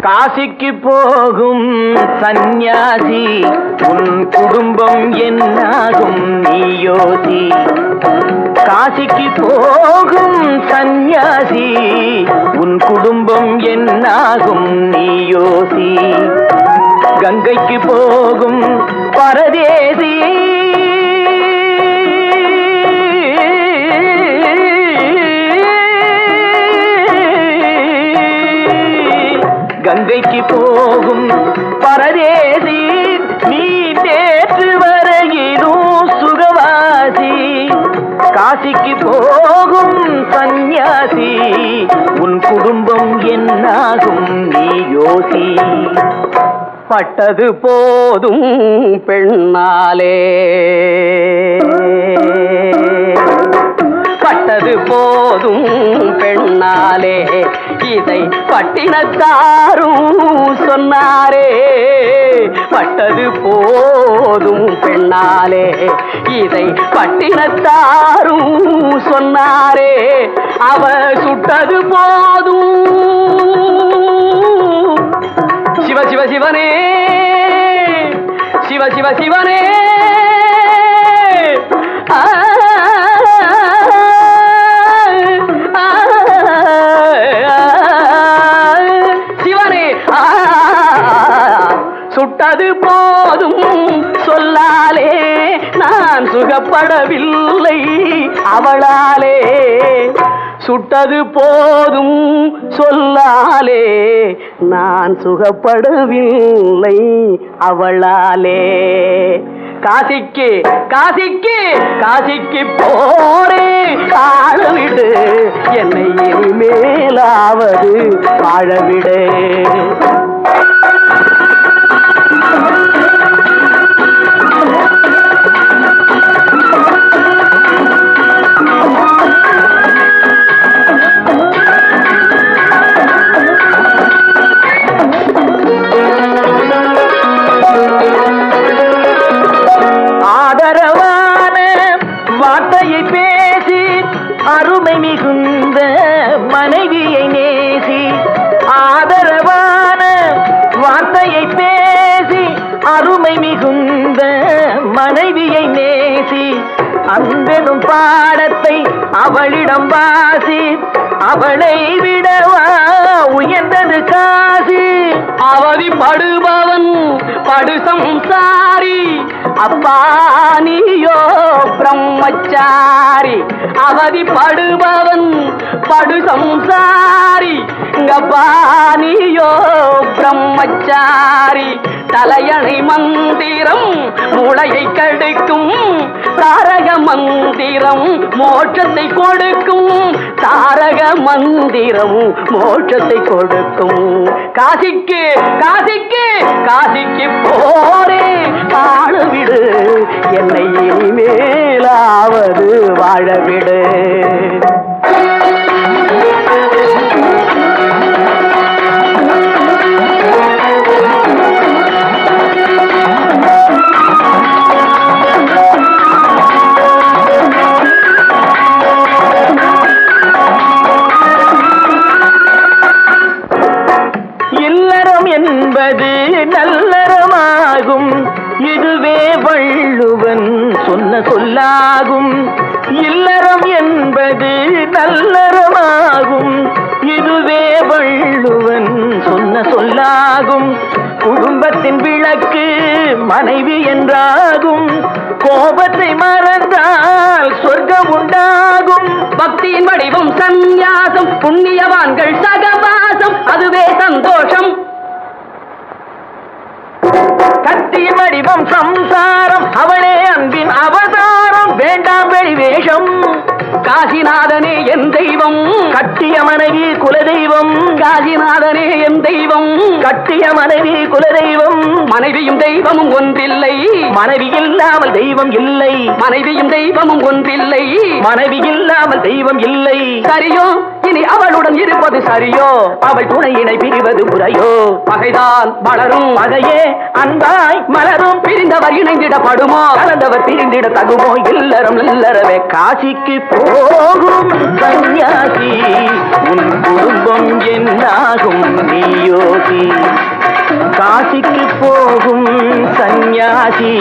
காசிக்கு போகும் சந்நியாசி உன் குடும்பம் என்னாகும் நீ யோசி. காசிக்கு போகும் சந்நியாசி உன் குடும்பம் என்னாகும் நீ யோசி. கங்கைக்கு போகும் பரதேசி கங்கைக்கு போகும் பரதேசி நீ நேற்று வரையிலும் சுகவாசி. காசிக்கு போகும் சந்நியாசி உன் குடும்பம் என்னாகும் நீ யோசி. பட்டது போதும் பெண்ணாலே, பட்டது போதும் பெண்ணாலே, இதை பட்டினத்தாரும் சொன்னாரே. பட்டது போதும் பெண்ணாலே, இதை பட்டினத்தாரும் சொன்னாரே. அவ சுட்டது போதும் சிவ சிவ சிவனே, சிவ சிவ சிவனே. சிவனே சுட்டது போதும் சொல்லாலே, நான் சுகப்படவில்லை அவளாலே. சுட்டது போதும் சொல்லாலே, நான் சுகப்படவில்லை அவளாலே. காசிக்கு காசிக்கு காசிக்கு போரே ஆளவிடு, என்னை இனிமேலாவது வாழவிடு. வார்த்தையை பேசி அருமை மிகுந்த மனைவியை நேசி. ஆதரவான வார்த்தையை பேசி அருமை மிகுந்த மனைவியை நேசி. அன்பெனும் பாடத்தை அவளிடம் வாசி, அவளை விடவா உயர்ந்தது காசி. அவதிப்படுபவன் படுசம்சாரி, அப்பா நீயோ பிரம்மச்சாரி. அவதிப்படுபவன் படுசம்சாரி, அப்பா நீயோ பிரம்மச்சாரி. தலையணை மந்திரம் மூளையை கெடுக்கும், தாரக மந்திரம் மோட்சத்தை கொடுக்கும். தாரக மந்திரம் மோட்சத்தை கொடுக்கும். காசிக்கு காசிக்கு காசிக்கு போரே வாழவிடு, என்னை இனிமேலாவது வாழவிடு. என்பது நல்லறமாகும், இதுவே வள்ளுவன் சொன்ன சொல்லாகும். இல்லறம் என்பது நல்லறமாகும், இதுவே வள்ளுவன் சொன்ன சொல்லாகும். குடும்பத்தின் விளக்கு மனைவி என்றாகும், கோபத்தை மறந்தால் சொர்க்கம் உண்டாகும். பக்தியின் வடிவம் சந்நியாசம், புண்ணியவான்கள் சகவாசம், அதுவே சந்தோஷம். கத்தியின் வடிவம் சம்சாரம், அவளே அன்பின் அவதாரம், வேண்டாம் வெளிவேஷம். காசிநாதனே என் தெய்வம், கட்டிய மனைவி குலதெய்வம். காசிநாதனே என் தெய்வம், கட்டிய மனைவி குலதெய்வம். மனைவியும் தெய்வமும் ஒன்றில்லை, மனைவி இல்லாமல் தெய்வம் இல்லை. மனைவியும் தெய்வமும் ஒன்றில்லை, மனைவி இல்லாமல் தெய்வம் இல்லை. சரியோ இனி அவளுடன் இருப்பது சரியோ? அவள் துணையினை பிரிவது முறையோ? பகைதான் வளரும், பகையே அன்பாய் மலரும். பிரிந்தவர் இணைந்திடப்படுமோ? கலந்தவர் பிரிந்திட தகுமோ? இல்லறம் இல்லறவே காசிக்கு போகும் சன்னியாசி, உன் குடும்பம் என்னாகும் நீ யோசி. காசிக்கு போகும் சன்னியாசி,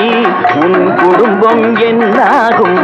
உன் குடும்பம் என்னாகும்